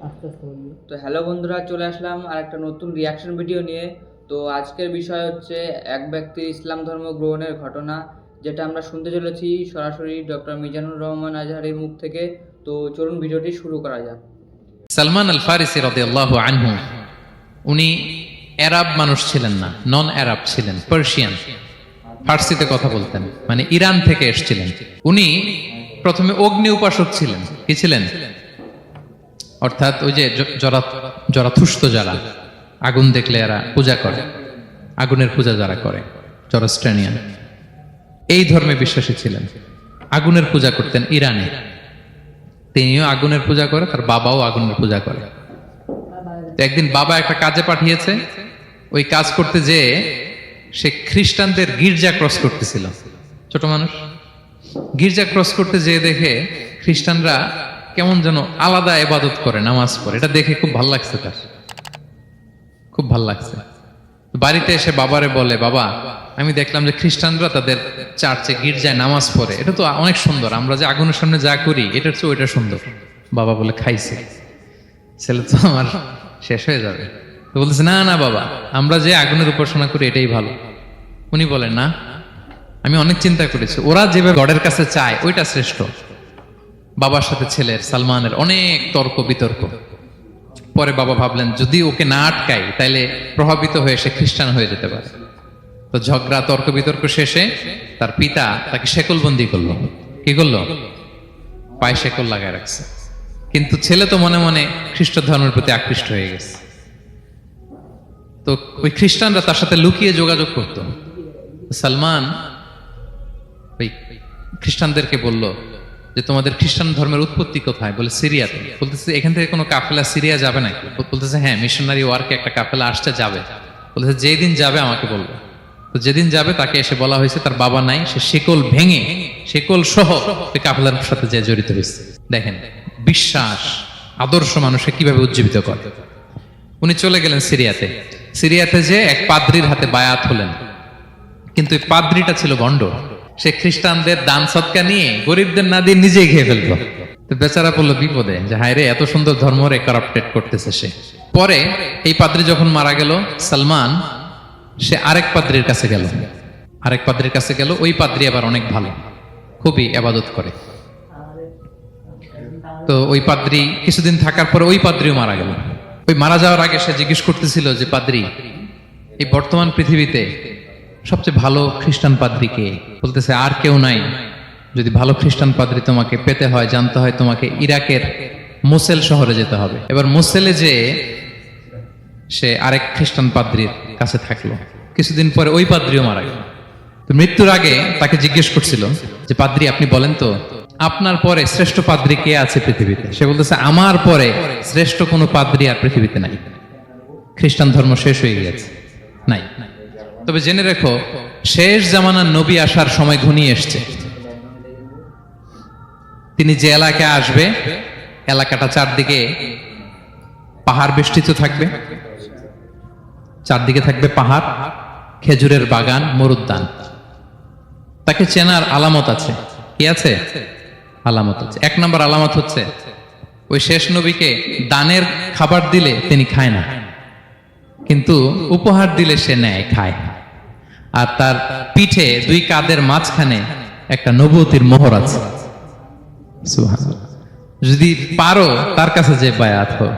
আস্তে আস্তে বলবি। তো হ্যালো বন্ধুরা, চলে আসলাম আর একটা নতুন রিয়াকশন ভিডিও নিয়ে। তো আজকের বিষয় হচ্ছে এক ব্যক্তির ইসলাম ধর্ম গ্রহণের ঘটনা, যেটা আমরা শুনতে চলেছি সরাসরি ডক্টর মিজানুর রহমান আজহারির মুখ থেকে। তো চলুন ভিডিওটি শুরু করা যাক। সালমান আল ফারিসি রাদিয়াল্লাহু আনহু, উনি আরব মানুষ ছিলেন না, নন আরব ছিলেন, পার্সিয়ান, ফার্সিতে কথা বলতেন, মানে ইরান থেকে এসেছিলেন। উনি প্রথমে অগ্নি উপাসক ছিলেন। কি ছিলেন? অর্থাৎ ওই যে জরাথুষ্ট যারা আগুন দেখলে এরা পূজা করে, আগুনের পূজা যারা করে, জরস্ট্রেনিয়ান, এই ধর্মে বিশ্বাসী ছিলেন। আগুনের পূজা করতেন ইরানে। তিনিও আগুনের পূজা করে, তার বাবাও আগুনের পূজা করে। তো একদিন বাবা একটা কাজে পাঠিয়েছে, ওই কাজ করতে যেয়ে সে খ্রিস্টানদের গির্জা ক্রস করতেছিল। ছোট মানুষ গির্জা ক্রস করতে যেয়ে দেখে খ্রিস্টানরা কেমন যেন আলাদা ইবাদত করে, নামাজ পড়ে। এটা দেখে খুব ভাল লাগছে, তার খুব ভাল লাগছে। বাড়িতে এসে বাবারে বলে, বাবা আমি দেখলাম যে খ্রিস্টানরা তাদের চার্চে গির্জায় নামাজ পড়ে, এটা তো অনেক সুন্দর, আমরা যে আগুনের সামনে যা করি এটার চেয়ে ওইটা সুন্দর। বাবা বলে, খাইছে, ছেলে তো আমার শেষ হয়ে যাবে। তো বলতেছে, না না বাবা, আমরা যে আগুনের উপাসনা করি এটাই ভালো। উনি বলেন, না, আমি অনেক চিন্তা করেছি, ওরা যেভাবে গডের কাছে চায় ওইটা শ্রেষ্ঠ। বাবার সাথে ছেলের, সালমানের অনেক তর্ক বিতর্ক। পরে বাবা ভাবলেন, যদি ওকে না আটকাই তাইলে প্রভাবিত হয়ে সে খ্রিস্টান হয়ে যেতে পারে। তো ঝগড়া তর্ক বিতর্ক শেষে তার পিতা তাকে শেকলবন্দি করলো। কি করলো? পায়ে শেকল লাগায় রাখছে। কিন্তু ছেলে তো মনে মনে খ্রিস্ট ধর্মের প্রতি আকৃষ্ট হয়ে গেছে। তো ওই খ্রিস্টানরা তার সাথে লুকিয়ে যোগাযোগ করত। সালমান ওই খ্রিস্টানদেরকে বলল যে, তোমাদের খ্রিস্টান ধর্মের উৎপত্তি কোথায়? বলে, সিরিয়াতে। বলতেছে, এখান থেকে কোনো কাফেলা সিরিয়া যাবে নাকি? বলতেছে, হ্যাঁ, মিশনারি ওয়ার্কে একটা কাফেলা আসতে যাবে। বলতেছে, যেদিন যাবে আমাকে বলবে। তো যেদিন যাবে তাকে এসে বলা হয়েছে তার বাবা নাই, সে শিকল ভেঙে, শিকল সহ ওই কাফেলার সাথে যে জড়িত হয়েছে। দেখেন বিশ্বাস, আদর্শ মানুষকে কিভাবে উজ্জীবিত করে। উনি চলে গেলেন সিরিয়াতে। সিরিয়াতে যে এক পাদ্রির হাতে বায়াত হলেন, কিন্তু এই পাদ্রিটা ছিল ভণ্ড। সে খ্রিস্টানদের দান সৎকা নিয়ে গরিবদের না দিয়ে নিজেই খেয়ে ফেলতো। তো বেচারা পড়লো বিপদে, যে হায় রে, এত সুন্দর ধর্ম রে কারাপ্টেড করতেছে সে। পরে এই পাদ্রি যখন মারা গেল, সালমান সে আরেক পাদ্রির কাছে গেল। আরেক পাদ্রির কাছে গেল। ওই পাদ্রি আবার অনেক ভালো, খুবই ইবাদত করে। তো ওই পাদ্রি কিছুদিন থাকার পরে ওই পাদ্রিও মারা গেল। ওই মারা যাওয়ার আগে সে জিজ্ঞেস করতেছিল যে, পাদ্রি, এই বর্তমান পৃথিবীতে সবচেয়ে ভালো খ্রিস্টান পাদ্রি কে? বলতেছে, আর কেউ নাই। যদি ভালো খ্রিস্টান পাদ্রি তোমাকে পেতে হয়, জানতে হয়, তোমাকে ইরাকের মোসেল শহরে যেতে হবে। এবার মোসেলে যে সে আরেক খ্রিস্টান পাদ্রির কাছে থাকলো। কিছুদিন পরে ওই পাদ্রিও মারা গেল। তো মৃত্যুর আগে তাকে জিজ্ঞেস করছিল যে, পাদ্রি আপনি বলেন তো, আপনার পরে শ্রেষ্ঠ পাদ্রি কে আছে পৃথিবীতে? সে বলতেছে, আমার পরে শ্রেষ্ঠ কোনো পাদ্রি আর পৃথিবীতে নাই। খ্রিস্টান ধর্ম শেষ হয়ে গেছে, নাই। তবে জেনে রেখো, শেষ জামানার নবী আসার সময় ঘনিয়ে এসছে। তিনি যে এলাকায় আসবে, এলাকাটা চারদিকে পাহাড় বেষ্টিত থাকবে। চারদিকে থাকবে পাহাড়, খেজুরের বাগান, মরুদ্যান। তাকে চেনার আলামত আছে। কি আছে? আলামত আছে। এক নম্বর আলামত হচ্ছে, ওই শেষ নবীকে দানের খাবার দিলে তিনি খায় না, কিন্তু উপহার দিলে সে নেয়, খায়। আর তার পিঠে দুই কাঁধের মাঝখানে একটা নবুয়তির মোহর আছে। সুবহানাল্লাহ। যদি পারো তার কাছে যে বায়াত হও।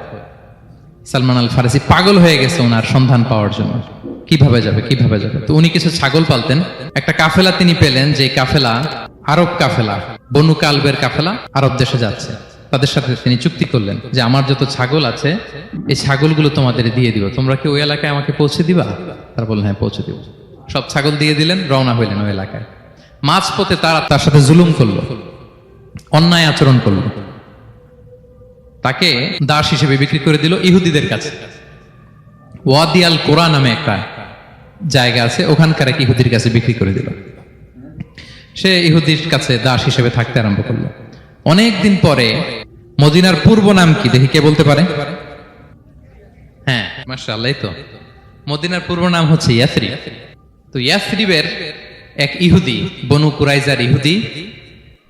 সালমান আল ফারিসি পাগল হয়ে গেছে ওনার সন্ধান পাওয়ার জন্য। কিভাবে যাবে, কিভাবে যাবে? তো উনি কিছু ছাগল পালতেন। একটা কাফেলা তিনি পেলেন, যে কাফেলা আরব কাফেলা, বনু কালবের কাফেলা, আরব দেশে যাচ্ছে। তাদের সাথে তিনি চুক্তি করলেন যে, আমার যত ছাগল আছে এই ছাগলগুলো তোমাদের দিয়ে দিব, তোমরা কি ওই এলাকায় আমাকে পৌঁছে দিবা? তারা বললেন, হ্যাঁ, পৌঁছে দিব। সব ছাগল দিয়ে দিলেন, রওনা হইলেন ওই এলাকায়। মাঝপথে তারা তার সাথে জুলুম করলো, অন্যায় আচরণ করলো। তাকে দাস হিসেবে বিক্রি করে দিল ইহুদিদের কাছে। ওয়াদি আল কোরআন নামে একটা জায়গা আছে, ওখানকার এক ইহুদির কাছে বিক্রি করে দিল। সে ইহুদির কাছে দাস হিসেবে থাকতে আরম্ভ করলো। অনেকদিন পরে মদিনার পূর্ব নাম কি দেখি, কে বলতে পারে? হ্যাঁ, মাশাআল্লাহ। তো মদিনার পূর্ব নাম হচ্ছে ইয়াসরিব। তো ইয়াসরিবের এক ইহুদি, বনু কুরাইজার ইহুদি,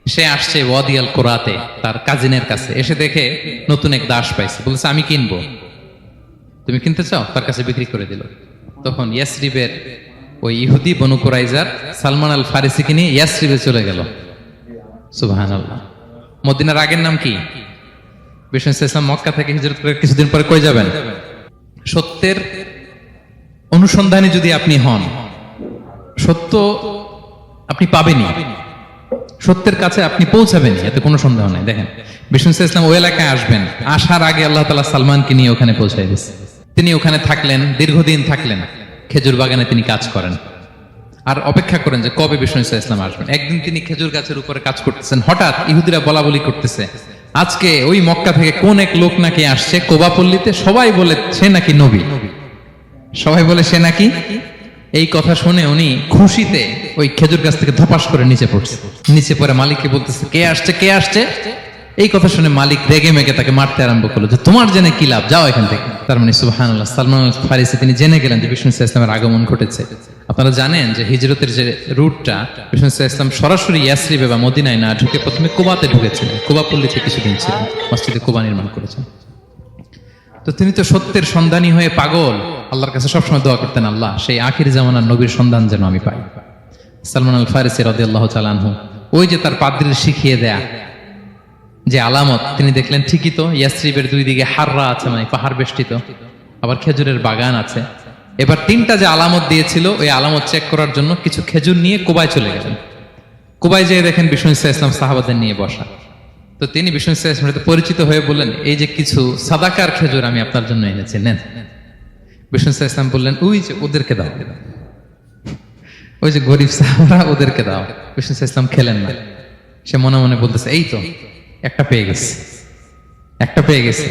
সে আসছে ওয়াদি আল কোরাতে, তার কাজিনের কাছে। এসে দেখে নতুন এক দাস পাইছে, বলছে আমি কিনবো, তুমি কিনতে চাও? তার কাছে বিক্রি করে দিল। তখন ইয়াসরিবের ওই ইহুদি বনু কুরাইজার সালমান আল ফারিসিকে নিয়ে ইয়াসরিবে চলে গেল। সুবহানাল্লাহ। মদিনার আগের নাম কি? বিষ্ণু ইসলাম মক্কা থেকে হিজরত করে কিছুদিন পরে কই যাবেন? সত্যের অনুসন্ধানে যদি আপনি হন, সত্য আপনি পাবেনই, সত্যের কাছে আপনি পৌঁছাবেন, এতে কোনো সন্দেহ নাই। দেখেন বিষ্ণু ইসলাম ওই এলাকায় আসবেন, আসার আগে আল্লাহ তাআলা সালমানকে নিয়ে ওখানে পৌঁছায় দিয়েছে। তিনি ওখানে থাকলেন, দীর্ঘদিন থাকলেন, খেজুর বাগানে তিনি কাজ করেন আর অপেক্ষা করেন যে কবে বিষ্ণু ইসলাম আসবেন। একদিন তিনি খেজুর গাছের উপরে কাজ করতেছেন, হঠাৎ ইহুদিরা বলা বলি করতেছে, আজকে ওই মক্কা থেকে কোন এক লোক নাকি আসছে কোবা পল্লীতে, সবাই বলে সে নাকি নবী, সবাই বলে সে নাকি। এই কথা শুনে উনি খুশিতে ওই খেজুর গাছ থেকে ধপাস করে নিচে পড়ছে। নিচে পড়ে মালিককে বলতেছে, কে আসছে, কে আসছে? এই কথা শুনে মালিক রেগে মেগে তাকে মারতে আরম্ভ করলো, যে তোমার জেনে কি লাভ, যাও এখান থেকে। তার মানে সুবহানাল্লাহ, সালমান আল ফারিসি তিনি জেনে গেলেন যে বিষ্ণু ইসলামের আগমন ঘটেছে। আপনারা জানেন যে হিজরতের যে রুটটা, বিষ্ণু ইসলাম সরাসরি ইয়াসরিবে বা মদিনায় না ঢুকে প্রথমে কুবাতে ঢুকেছিলেন, কুবা পল্লীতে কিছুদিন ছিলেন, মসজিদে কুবা নির্মাণ করেছেন। তো তিনি তো সত্যের সন্ধানী হয়ে পাগল, আল্লাহর কাছে সবসময় দোয়া করতেন, আল্লাহ সেই আখির জামানার নবীর সন্ধান যেন আমি পাই। সালমান আল ফারিসি রাদিয়াল্লাহু তাআলা আনহু, ওই যে তার পাদ্রীর শিখিয়ে দেয়া যে আলামত, তিনি দেখলেন ঠিকই তো ইয়াসরিবের দুই দিকে হাররা আছে, মানে পাহাড় বেষ্টিত, আবার খেজুরের বাগান আছে। এবার তিনটা যে আলামত দিয়েছিল, ওই আলামত চেক করার জন্য কিছু খেজুর নিয়ে কুবায় চলে গেলেন। কুবায় যেয়ে দেখেন বিষ্ণু ইসলাম সাহাবাদের নিয়ে বসা। তো তিনি বিষ্ণু ইসলামের সাথে পরিচিত হয়ে বললেন, এই যে কিছু সাদাকার খেজুর আমি আপনার জন্য এনেছি, নেন। বিষ্ণু ইসলাম বললেন, ওই যে ওদেরকে দাও, ওই যে গরিব সাহাবারা, ওদেরকে দাও। বিষ্ণু ইসলাম খেলেন না, সে মনে মনে বলতেছে, এই তো একটা পেয়ে গেছে, একটা পেয়ে গেছে।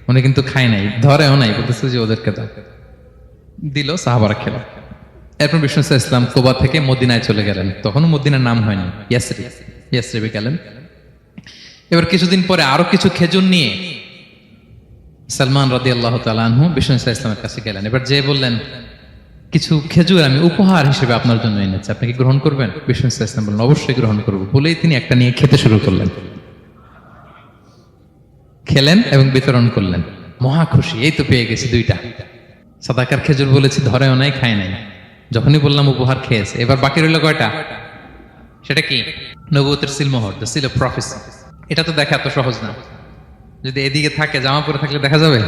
উনি কিন্তু খায় নাই, ধরেও নাই, বলতেছে যে ওদেরকে দাও। দিল, সাহাবারা খেল। এরপর বিষ্ণু ইসলাম কুবা থেকে মদিনায় চলে গেলেন। তখনও মদিনার নাম হয়নি, ইয়াসরিবে গেলেন। এবার কিছুদিন পরে আরো কিছু খেজুর নিয়ে সালমান রাদিয়াল্লাহু তাআলা আনহু বিষ্ণু ইসলামের কাছে গেলেন। এবার যে বললেন, কিছু খেজুর আমি উপহার হিসেবে আপনার জন্য এনেছি, আপনি কি গ্রহণ করবেন? বিষ্ণু ইসলাম বললেন, অবশ্যই গ্রহণ করবো। বলেই তিনি একটা নিয়ে খেতে শুরু করলেন, খেলেন এবং বিতরণ করলেন। মহা খুশি, এই তো পেয়ে গেছি দুইটা সাদাকার খেজুর, বলেছি ধরেও নাই, খায় নাই। যখনই বললাম উপহার, খেয়েছে। এবার বাকি রইল কয়টা? সেটা কি? নবুয়তের সিলমোহর, দ্য সিল অফ প্রফেসি। এটা তো দেখা এত সহজ না, যদি এদিকে থাকে, জামা পরে থাকলে দেখা যাবে?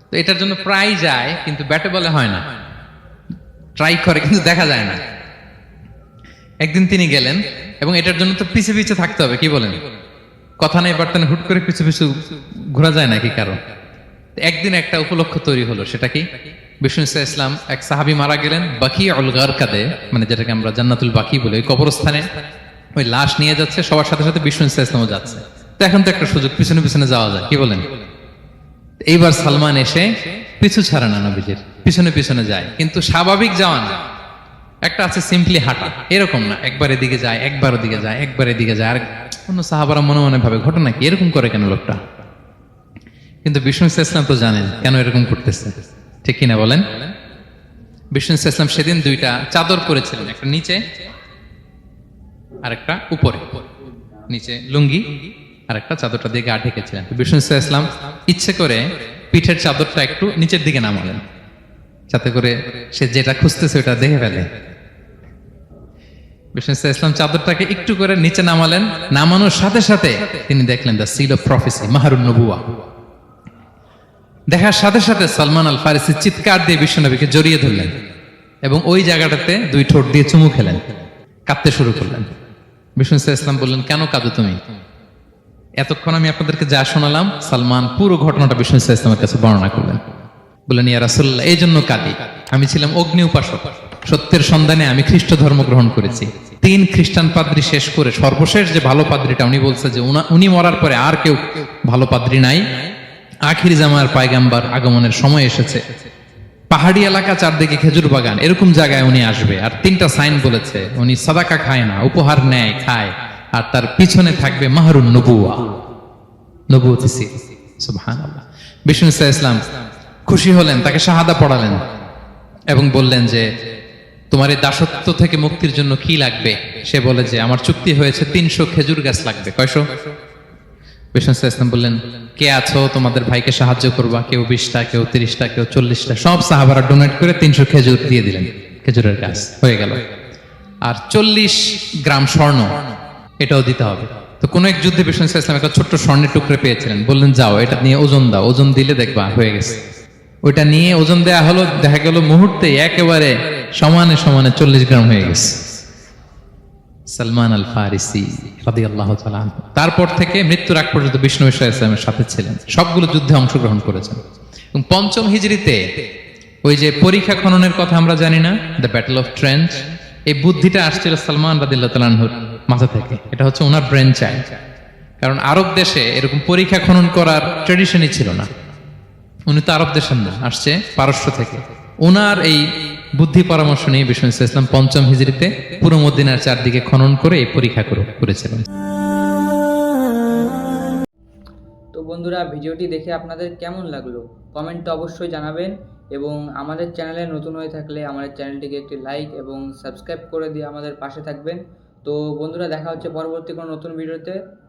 তো এটার জন্য প্রায় যায়, কিন্তু ব্যাটে বলে হয় না, ট্রাই করে কিন্তু দেখা যায় না। একদিন তিনি গেলেন, এবং এটার জন্য তো পিছে পিছে থাকতে হবে, কি বলেন? কথা নেই বার্তা নেই, হুট করে পিছু পিছু ঘোরা যায় নাকি কারো? একদিন একটা উপলক্ষ তৈরি হলো, সেটা কি? বিষ্ণু ইসলাম, এক সাহাবী মারা গেলেন বাকিউল গারকাদে, মানে যেটাকে আমরা জান্নাতুল বাকি বলি, ওই কবরস্থানে ওই লাশ নিয়ে যাচ্ছে, সবার সাথে সাথে বিষ্ণু ইসলামও যাচ্ছে। তো এখন তো একটা সুযোগ, পিছনে পিছনে যাওয়া যায়, কি বলেন? এইবার সালমান এসে পিছু ছাড়ে না, নবীজির পিছনে পিছনে যায়, কিন্তু স্বাভাবিক যাওয়া না। একটা আছে সিম্পলি হাঁটা, এরকম না, একবার এদিকে যায়, একবার ওদিকে যায়, একবার এদিকে যায়। আর অন্য সাহাবারা মনে মনে ভাবে, ঘটনা কি, এরকম করে কেন লোকটা? কিন্তু বিষ্ণু ইসলাম তো জানেন কেন এরকম করতেছে, ঠিক কিনা বলেন? বিষ্ণু ইসলাম সেদিন দুইটা চাদর পরেছিলেন, একটা নিচে আর একটা উপরে, নিচে লুঙ্গি আর একটা চাদরটা দিয়ে গা ঢেকেছিলেন। বিষ্ণু ইসলাম ইচ্ছে করে পিঠের চাদরটা একটু নিচের দিকে নামালেন, যাতে করে সে যেটা খুঁজতেছে ওটা দেখে ফেলে। বিষ্ণু ইসলাম চাদরটাকে একটু করে নিচে নামালেন, নামানোর সাথে সাথে তিনি দেখলেন দ্য সিল অফ প্রফেসি, মাহরুন নবুয়া। দেখার সাথে সাথে সালমান আল ফারিসি চিৎকার দিয়ে বিশ্বনবীকে জড়িয়ে ধরলেন এবং ওই জায়গাটাতে দুই ঠোঁট দিয়ে চুমু খেলেন, কাঁদতে শুরু করলেন। বিষ্ণু ইসলাম বললেন, কেন কাঁদো তুমি? এতক্ষণ আমি আপনাদেরকে যা শোনালাম, সালমান পুরো ঘটনাটা বিষ্ণু ইসলামের কাছে বর্ণনা করলেন। বললেন, ইয়া রাসূলুল্লাহ, এই জন্য কাঁদি, আমি ছিলাম অগ্নি উপাসক, সত্যের সন্ধানে আমি খ্রিস্ট ধর্ম গ্রহণ করেছি। 3 খ্রিস্টান পাদ্রী শেষ করে সর্বশেষ যে ভালো পাদ্রীটা, উনি বলছে যে উনি মরার পরে আর কেউ ভালো পাদ্রী নাই, আখির জামার পায়গাম্বার আগমনের সময় এসেছে। পাহাড়ি এলাকা, চারদিকে খেজুর বাগান, এরকম জায়গায় উনি আসবে। আর 3টা সাইন বলেছে, উনি সাদাকা খায় না, উপহার নেয়, খায়, আর তার পিছনে থাকবে মাহরুন নবুয়া, নবুয়তি সিল। সুবহানাল্লাহ। বিষ্ণু ইসলাম খুশি হলেন, তাকে শাহাদা পড়ালেন এবং বললেন যে তোমার এই দাসত্ব থেকে মুক্তির জন্য কি লাগবে? সে বলে যে আমার চুক্তি হয়েছে 300 খেজুর গাছ লাগবে। কয়শো? বিষ্ণু ইসলাম বললেন, কে আছো তোমাদের ভাইকে সাহায্য করবা? কেউ 20টা, কেউ 30টা, কেউ 40টা। সব সাহাবারা ডোনেট করে 300 খেজুর দিয়ে দিলেন, খেজুরের গাছ হয়ে গেল। আর 40 গ্রাম স্বর্ণ, এটাও দিতে হবে। তো কোন এক যুদ্ধে বিষ্ণু ইসলাম একটা ছোট্ট স্বর্ণের টুকরে পেয়েছিলেন, বললেন যাও এটা নিয়ে ওজন দাও, ওজন দিলে দেখবা হয়ে গেছে। ওইটা নিয়ে ওজন দেয়া হলো, দেখা গেল মুহূর্তে একেবারে সমানে সমানে 40 গ্রাম হয়ে গেছে। সালমান আল ফারিসি রাদিয়াল্লাহু তাআলা আনহু তারপর থেকে মৃত্যুর আগ পর্যন্ত বিষ্ণু ইসলামের সাথে ছিলেন, সবগুলো যুদ্ধে অংশগ্রহণ করেছেন। এবং 5ম হিজরিতে ওই যে পরীক্ষা খননের কথা আমরা জানি না, দ্য ব্যাটল অফ ট্রেঞ্চ, এই বুদ্ধিটা আসছিল সালমান রাদিয়াল্লাহু তাআলা আনহুর মাথা থেকে। এটা হচ্ছে ওনার ব্রেন চাইল্ড। কারণ আরব দেশে এরকম পরীক্ষা খনন করার ট্রেডিশনই ছিল না। উনি তো আরব দেশের না, আসছে পারস্য থেকে। ওনার এই বুদ্ধি পরামর্শ নিয়ে বিষ্ণু ইসলাম 5ম হিজরিতে পুরো মদিনার চারদিকে খনন করে এই পরীক্ষা করেছিলেন। তো বন্ধুরা, ভিডিওটি দেখে আপনাদের কেমন লাগলো কমেন্টে অবশ্যই জানাবেন, এবং আমাদের চ্যানেলে নতুন হয়ে থাকলে আমাদের চ্যানেলটিকে একটি লাইক এবং সাবস্ক্রাইব করে দিয়ে আমাদের পাশে থাকবেন। তো বন্ধুরা, দেখা হচ্ছে পরবর্তী কোনো নতুন ভিডিওতে।